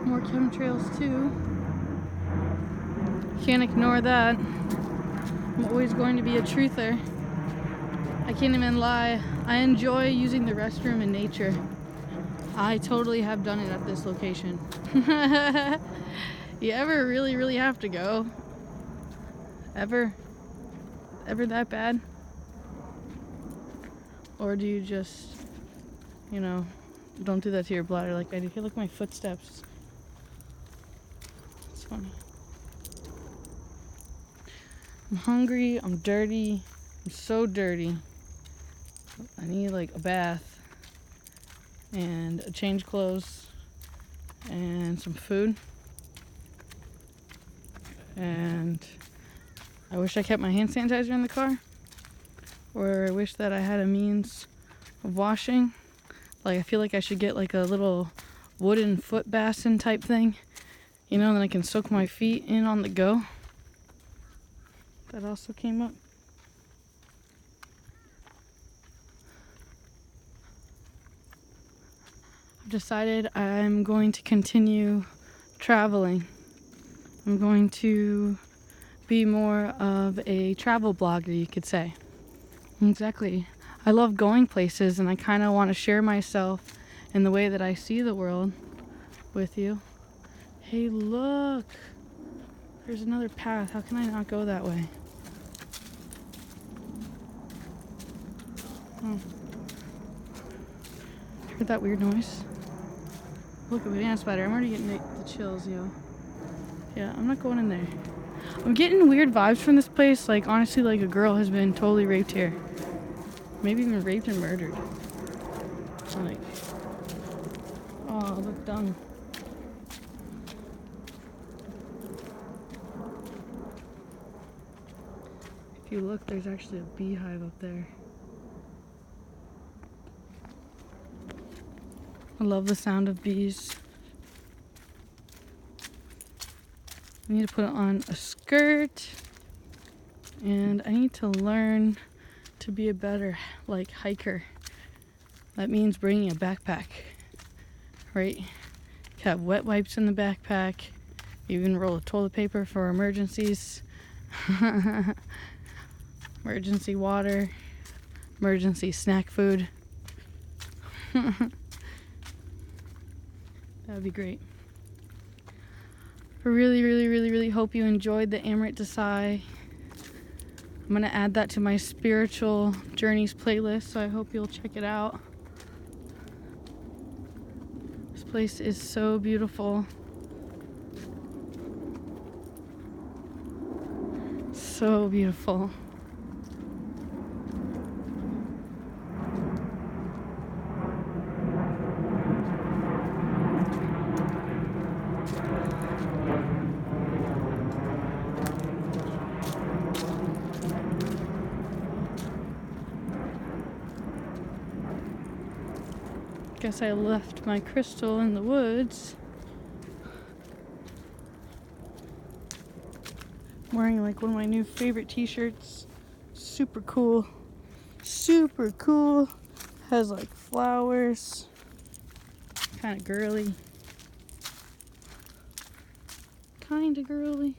More chemtrails too. Can't ignore that. I'm always going to be a truther. I can't even lie. I enjoy using the restroom in nature. I totally have done it at this location. You ever really have to go? Ever that bad? Or do you just, you know, don't do that to your bladder like I do? Hey, look at my footsteps. It's funny. I'm hungry, I'm dirty, I'm so dirty. I need like a bath and a change clothes and some food. And I wish I kept my hand sanitizer in the car. Or I wish that I had a means of washing. Like I feel like I should get like a little wooden foot basin type thing. You know, then I can soak my feet in on the go. That also came up. I've decided I'm going to continue traveling. I'm going to be more of a travel blogger, you could say. Exactly. I love going places and I kind of want to share myself in the way that I see the world with you. Hey, look! There's another path. How can I not go that way? Oh. Heard that weird noise? Look, a banana spider. I'm already getting the chills, yo. Yeah, I'm not going in there. I'm getting weird vibes from this place. Like, honestly, like a girl has been totally raped here. Maybe even raped and murdered. Like, oh, look, dung. If you look, there's actually a beehive up there. I love the sound of bees. I need to put on a skirt. And I need to learn to be a better, like, hiker. That means bringing a backpack, right? You have wet wipes in the backpack. You even roll of toilet paper for emergencies. Emergency water. Emergency snack food. That would be great. I really hope you enjoyed the Amrit Desai. I'm going to add that to my spiritual journeys playlist, so I hope you'll check it out. This place is so beautiful. So beautiful. Guess I left my crystal in the woods. I'm wearing like one of my new favorite t-shirts. Super cool. Super cool. Has like flowers. Kind of girly. Kind of girly.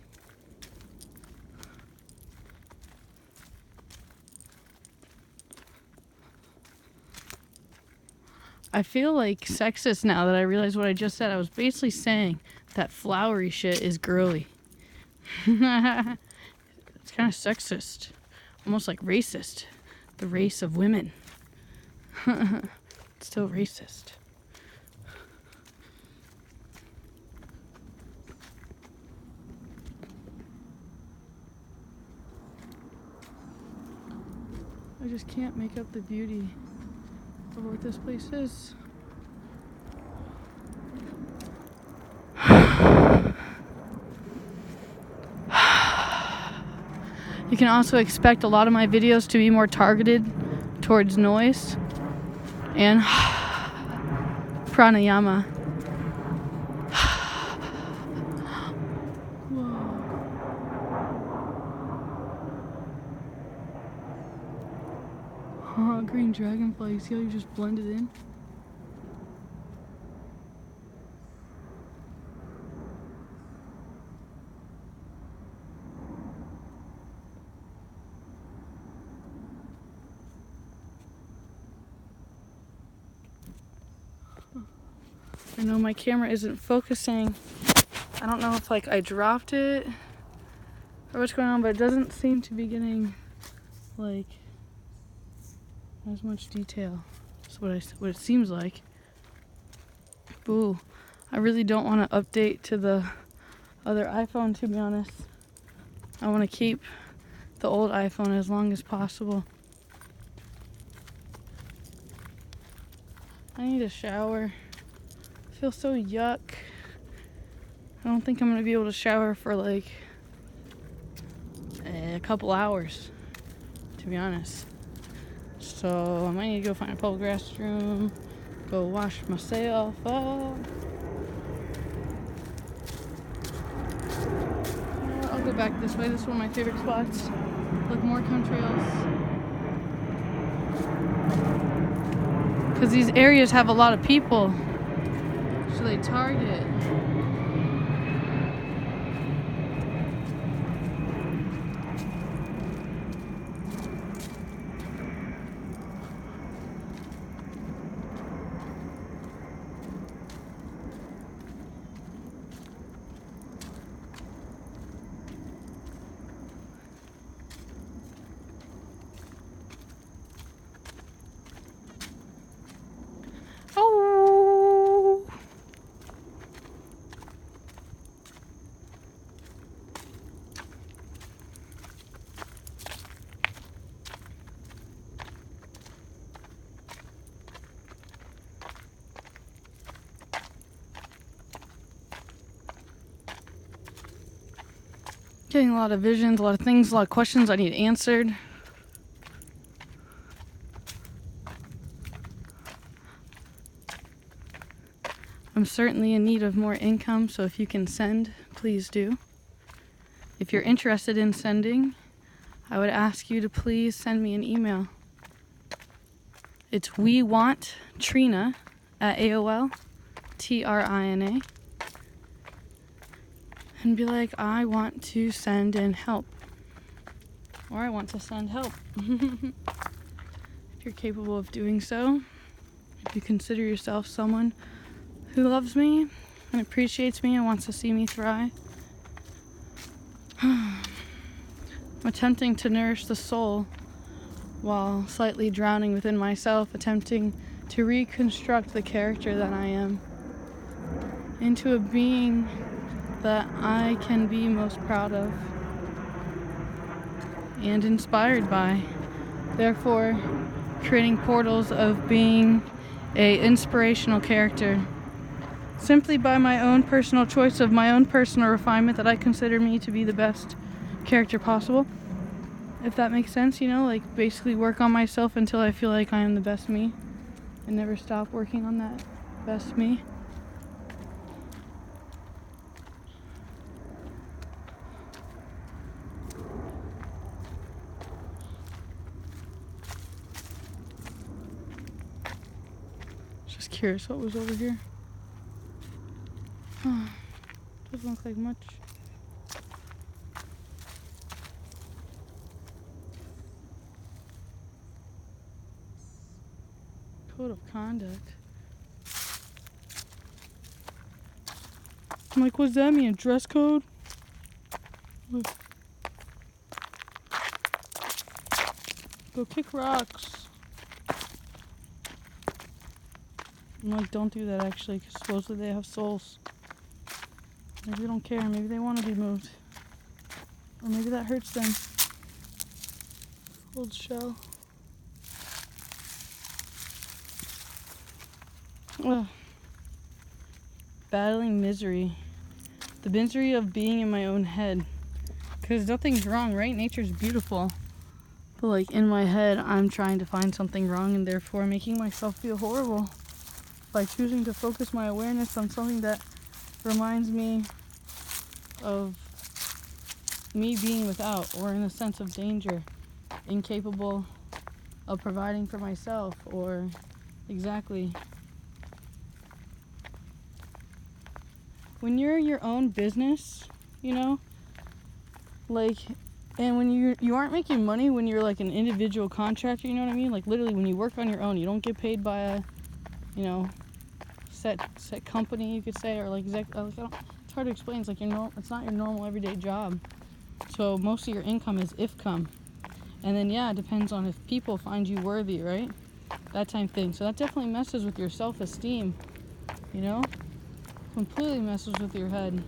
I feel like sexist now that I realize what I just said. I was basically saying that flowery shit is girly. It's kind of sexist. Almost like racist. The race of women. It's still racist. I just can't make up the beauty of what this place is. You can also expect a lot of my videos to be more targeted towards noise and pranayama. Whoa. Green dragonfly, you see how you just blended in? I know my camera isn't focusing. I don't know if like I dropped it or what's going on, but it doesn't seem to be getting like as much detail. That's what it seems like. Ooh, I really don't want to update to the other iPhone, to be honest. I want to keep the old iPhone as long as possible. I need a shower. I feel so yuck. I don't think I'm going to be able to shower for like a couple hours, to be honest. So I might need to go find a public restroom, go wash myself up. I'll go back this way. This is one of my favorite spots. Look, more chemtrails. Because these areas have a lot of people, so they target. Oh! Getting a lot of visions, a lot of things, a lot of questions I need answered. I'm certainly in need of more income, so if you can send, please do. If you're interested in sending, I would ask you to please send me an email. It's WeWantTrina at AOL, TRINA. And be like, I want to send in help. Or I want to send help. If you're capable of doing so, if you consider yourself someone who loves me and appreciates me and wants to see me thrive. I'm attempting to nourish the soul while slightly drowning within myself, attempting to reconstruct the character that I am into a being that I can be most proud of and inspired by. Therefore, creating portals of being an inspirational character simply by my own personal choice of my own personal refinement that I consider me to be the best character possible. If that makes sense, you know, like basically work on myself until I feel like I am the best me and never stop working on that best me. Just curious what was over here. Doesn't look like much. Code of conduct. I'm like, what's that mean? Dress code? Look. Go kick rocks. I'm like, don't do that actually, because supposedly they have souls. Maybe they don't care. Maybe they want to be moved. Or maybe that hurts them. Old shell. Ugh. Battling misery. The misery of being in my own head. Because nothing's wrong, right? Nature's beautiful. But like in my head, I'm trying to find something wrong and therefore making myself feel horrible by choosing to focus my awareness on something that reminds me of me being without, or in a sense of danger, incapable of providing for myself, or exactly. When you're your own business, you know, like, and when you aren't making money when you're like an individual contractor, you know what I mean? Like literally when you work on your own, you don't get paid by a, you know, set company, you could say, or like it's hard to explain. It's like it's not your normal everyday job. So most of your income is if-come. And then, yeah, it depends on if people find you worthy, right? That type of thing. So that definitely messes with your self-esteem, you know? Completely messes with your head.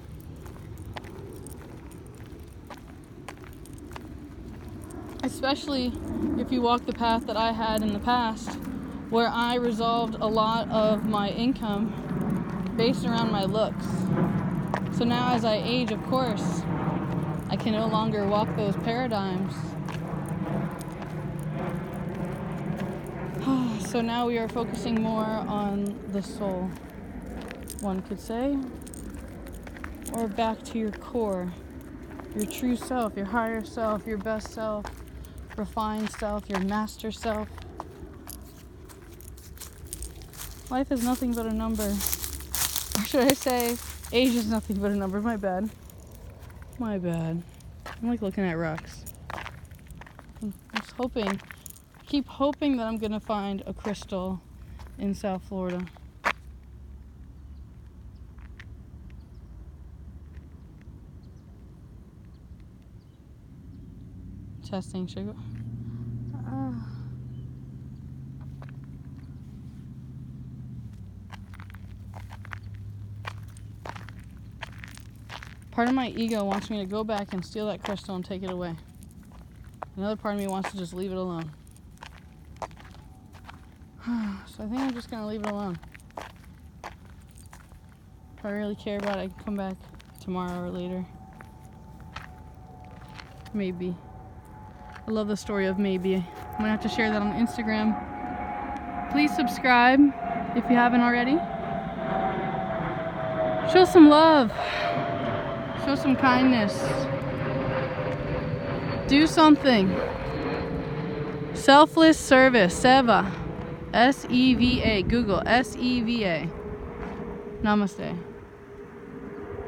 Especially if you walk the path that I had in the past, where I resolved a lot of my income based around my looks. So now as I age, of course, I can no longer walk those paradigms. So now we are focusing more on the soul, one could say, or back to your core, your true self, your higher self, your best self, refined self, your master self. Life is nothing but a number. Or should I say, age is nothing but a number. My bad. I'm like looking at rocks. I'm just keep hoping that I'm gonna find a crystal in South Florida. Testing sugar. Part of my ego wants me to go back and steal that crystal and take it away. Another part of me wants to just leave it alone. So I think I'm just gonna leave it alone. If I really care about it, I can come back tomorrow or later. Maybe. I love the story of maybe. I'm gonna have to share that on Instagram. Please subscribe if you haven't already. Show some love. Show some kindness. Do something. Selfless service. Seva. S-E-V-A. Google S-E-V-A. Namaste.